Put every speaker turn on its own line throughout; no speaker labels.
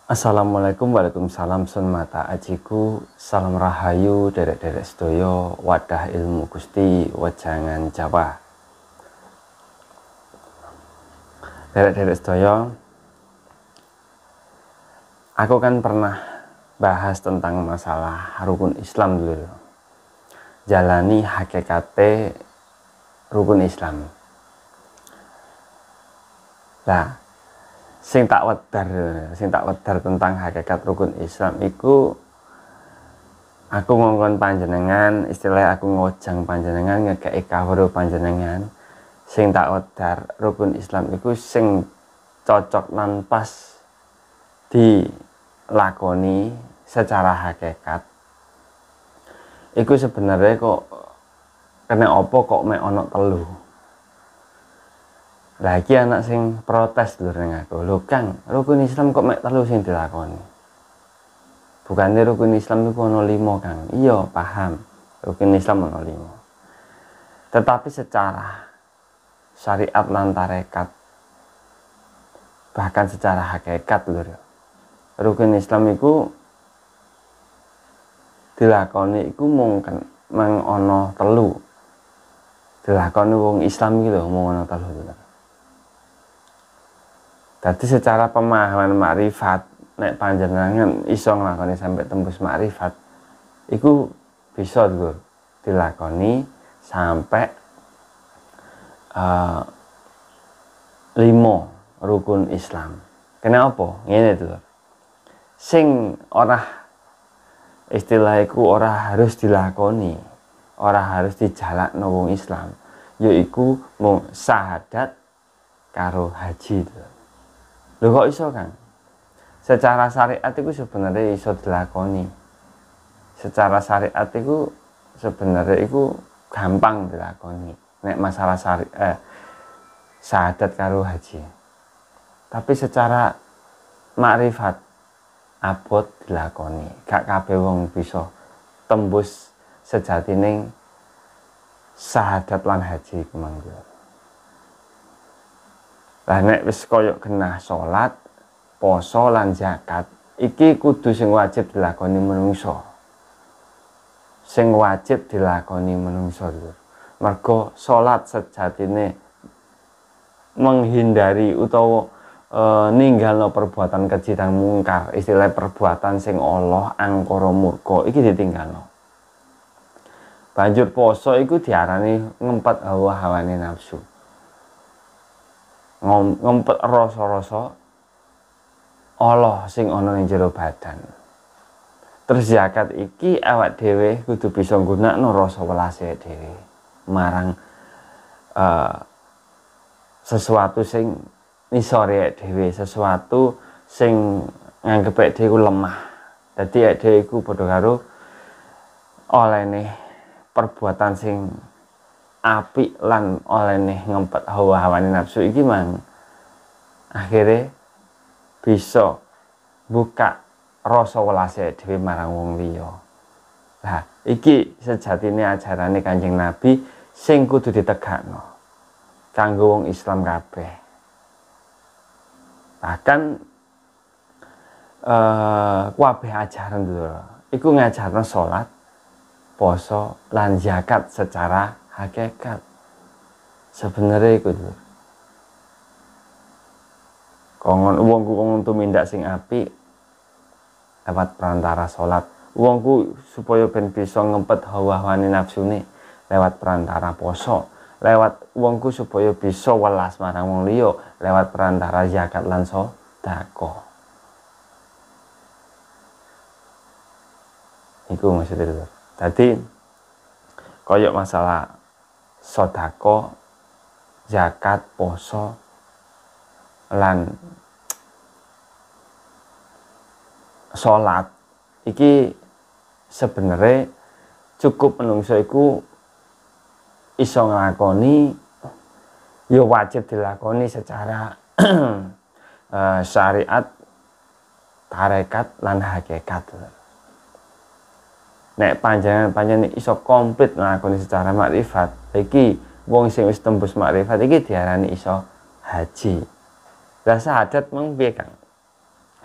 Assalamualaikum, waalaikumsalam, sun mata ajiku, salam rahayu, derek-derek sedoyo, wadah ilmu Gusti, wejangan Jawa. Derek-derek sedoyo, aku kan pernah bahas tentang masalah rukun Islam dulu. Jalani hakikate rukun Islam. Nah, sing tak wedar tentang hakikat rukun Islam iku aku ngongkon panjenengan, istilah aku ngojang panjenengan, ngekei kawruh panjenengan. Sing tak wedar rukun Islam iku sing cocok lan pas dilakoni secara hakikat. Iku sebenarnya kok kena opo kok mek ono telu. Lagi anak sing protes dulu ning aku. Lho Kang, rukun Islam kok mek telu sing dilakoni? Bukannya rukun Islam itu ono 5, Kang. Iya, paham. Rukun Islam ono 5. Tetapi secara syariat lan tarekat, bahkan secara hakikat lho. Rukun Islam itu dilakoni iku mungkin mang ono telu. Dilakoni wong Islam iki lho mung ono telu. Jadi secara pemahaman makrifat, nek panjenengan iso nglakoni sampai tembus makrifat, iku bisa Lur dilakoni sampai 5 rukun Islam. Kenapa? Ngene itu Lur. Sing ora istilah iku ora harus dilakoni, ora harus dijalakno wong Islam, yaiku mung syahadat karo haji itu. Lho kok iso Kang? Secara syariat itu sebenarnya iso dilakoni. Secara syariat itu sebenarnya itu gampang dilakoni. Nek masalah syahadat karo haji. Tapi secara makrifat abot dilakoni. Gak kabeh wong bisa tembus sejatine syahadat lan haji iku mangko. Lah nek wis kaya genah salat, poso lan zakat, iki kudu sing wajib dilakoni menungso. Sing wajib dilakoni menungso lho. Mergo salat sejatine menghindari utawa ninggalno perbuatan keji dan mungkar, istilah perbuatan sing Allah angkara murka iki ditinggalno. Banjur poso iku diarani ngempet hawa-hawane nafsu. Ngempet rasa-rasa Allah sing ana ning jero badan. Terus zakat iki awak dhewe kudu bisa nggunakno rasa welase dhewe marang sesuatu sing nisore dhewe, sesuatu sing nganggep dhewe lemah. Dadi dhewe iku padha karo olehne perbuatan sing apik lan olehne ngempet hawa-hawane nafsu iki mang akhirnya bisa buka rasa welase dhewe marang wong liya. Lah iki sejatine ajarane Kanjeng Nabi sing kudu ditegakno kanggo wong Islam kabeh. Bahkan kabeh ajaran lho iku ngajarno salat, poso lan zakat secara hakikat. Sebenarnya iku lho. Kongon wongku tumindak sing apik lewat perantara salat. Wongku supaya ben bisa ngempet hawa-hawane nafsune lewat perantara poso. Lewat wongku supaya bisa welas marang wong liya lewat perantara zakat lan sedekah. Iku maksudnya lho. Dadi koyok masalah sedekah, zakat, poso lan salat iki sebenarnya cukup menungso iku iso nglakoni, ya wajib dilakoni secara syariat, tarekat lan hakikat. Nek panjenengan iso komplit nglakoni secara makrifat, iki wong sing wis tembus makrifat iki diarani iso haji. Lah syahadat mung piye Kang?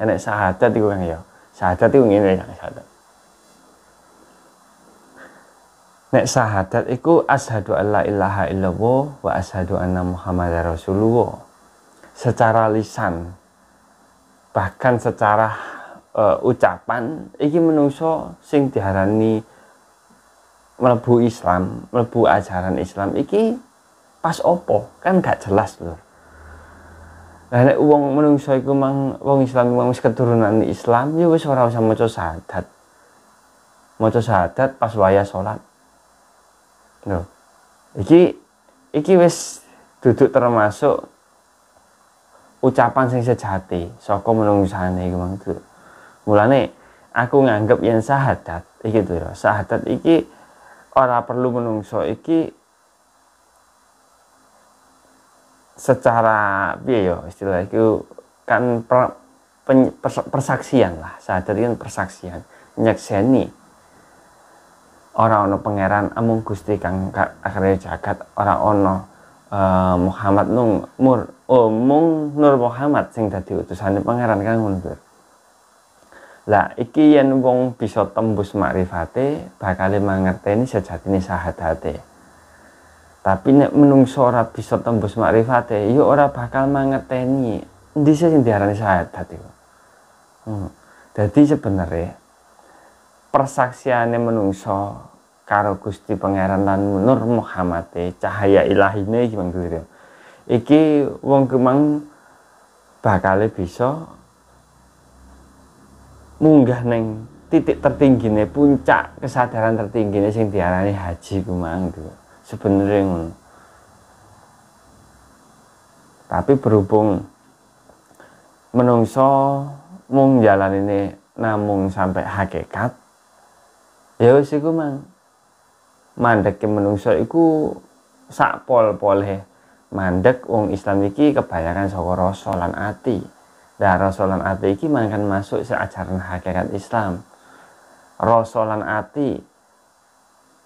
Nek syahadat iku Kang ya. Syahadat iku ngene Kang syahadat. Nek syahadat iku asyhadu alla ilaha illallah wa asyhadu anna muhammadar rasulullah. Secara lisan bahkan secara ucapan iki menungso sing diarani mlebu Islam, mlebu ajaran Islam iki pas opo? Kan gak jelas lho. Lah nek wong menungso iku mang wong Islam wis keturunan Islam ya wis ora usah maca syahadat. Maca syahadat pas wayah salat. Lho. Iki wis duduk termasuk ucapan sing sejati saka menungsane iku mang. Mulane aku nganggep yen syahadat iki to ya. Syahadat iki ora perlu menungso iki secara piye ya istilah itu kan persaksian lah. Syahadat kan persaksian, nyekseni ora ana pangeran amung Gusti kang akhire jagat, ora ana Muhammad mung Nur Muhammad sing dadi utusane pangeran kan ngono. Lah iki yen wong bisa tembus makrifate bakal mangerteni sejatine syahadate. Tapi nek menungso ora bisa tembus makrifate ya ora bakal mangerteni endi sing diarani syahadat iku. Dadi sebenarnya persaksiane menungso karo Gusti Pangeran lan Nur Muhammad cahaya ilahine iki Bang Dulur. Iki wong kemang bakal bisa munggah neng titik tertinggine puncak kesadaran tertinggine sing diarani haji ku mang sebenarnya ngono. Tapi berhubung menungso mung jalanine namung sampai hakikat ya wis iku mang mandeke menungso iku sak pol-pole mandek wong Islam iki kebayaran saka rasa lan ati. Nah, rasa lan ati iki mangkan masuk seajaran hakikat Islam. Rasa lan ati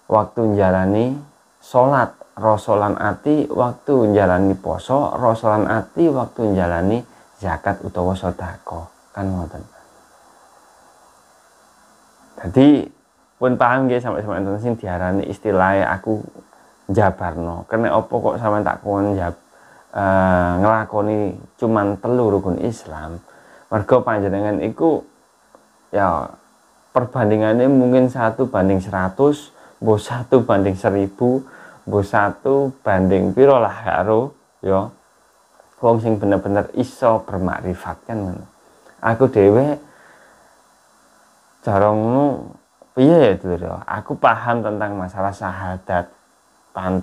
waktu njalani salat, rasa lan ati waktu njalani poso, rasa lan ati waktu njalani zakat utawa sedekah. Kan ngoten. Dadi pun paham nggih sampai enten sing diarani istilahnya aku jabarno. Kene opo kok sampean tak kon ngelakoni cuman 3 rukun Islam. Mergo panjenengan iku ya perbandingannya mungkin 1 banding 100, mbok 1 banding 1000, mbok 1 banding piro lah karo ya wong sing bener-bener iso bermakrifat kan ngono. Aku dhewe cara ngono piye ya Dulur. Aku paham tentang masalah syahadat, paham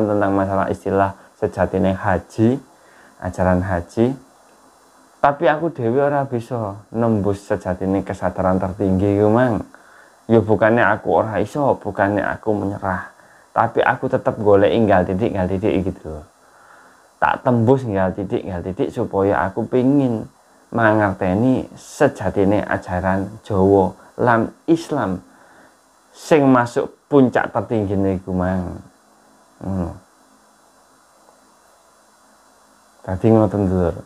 tentang masalah istilah sejatine haji, ajaran haji. Tapi aku dewe ora bisa nembus sejatine kesadaran tertinggi iku mang. Ya bukannya aku ora iso, bukannya aku menyerah. Tapi aku tetap golek inggal titik gitu. Tak tembus inggal titik supaya aku pengin mangerteni sejatine ajaran Jawa lan Islam sing masuk puncak tertinggine iku mang. Tadi ngoten Dulur.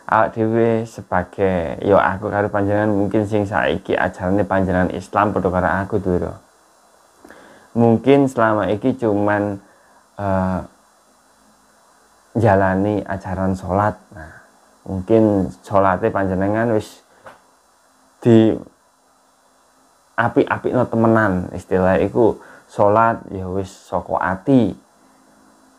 Awak dhewe sebagai ya aku karo panjenengan mungkin sing saiki ajarane panjenengan Islam padha karo aku Dulur. Mungkin selama iki cuman jalani ajaran salat. Nah, mungkin salate panjenengan wis di apik-apikno temenan, istilah iku salat ya wis saka ati.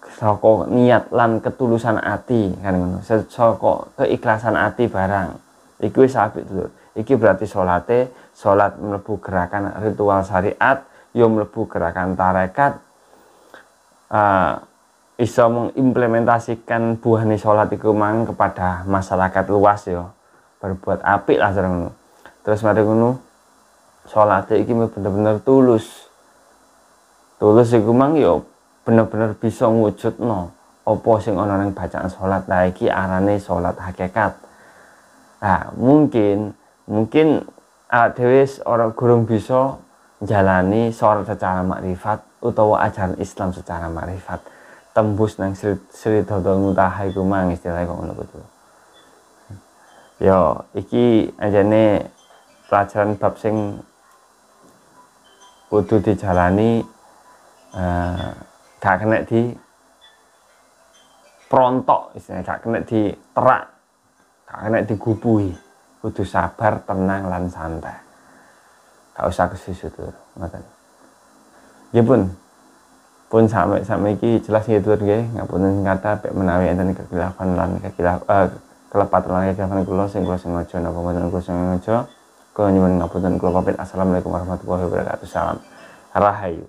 Saka niat lan ketulusan ati kan ngono. Saka keikhlasan ati barang. Iki wis apik Dulur. Iki berarti salat mlebu gerakan ritual syariat, ya mlebu gerakan tarekat. Iso mengimplementasikan buahane salat iku mang kepada masyarakat luas ya. Berbuat apik lah ngono. Terus mari ngono salat iki bener-bener tulus. Tulus iku mang ya bener-bener bisa ngwujudno apa sing ana ning bacaan salat. Lah iki arane salat hakikat. Nah, mungkin dhewe ora gurung bisa jalani salat secara makrifat utawa ajaran Islam secara makrifat. Tembus nang Sidratul Muntaha iku mang istilahnya kok ngono kuwi. Yo iki anjane pelajaran bab sing kudu dijalani, gak kena di prontok istilahnya, gak kena di terak, gak kena digubuhi, kudu sabar, tenang lan santai, gak usah kesusu tuh ngoten. Nggih pun sampai iki jelas nggih tur nggih, ngapunten kata pek menawi enten kekhilafan lan kelepatan lan kekhilafan kula sing sengaja napa mboten kula sengaja, kula nyuwun ngapunten, kula pamit. Assalamualaikum warahmatullahi wabarakatuh. Salam rahayu.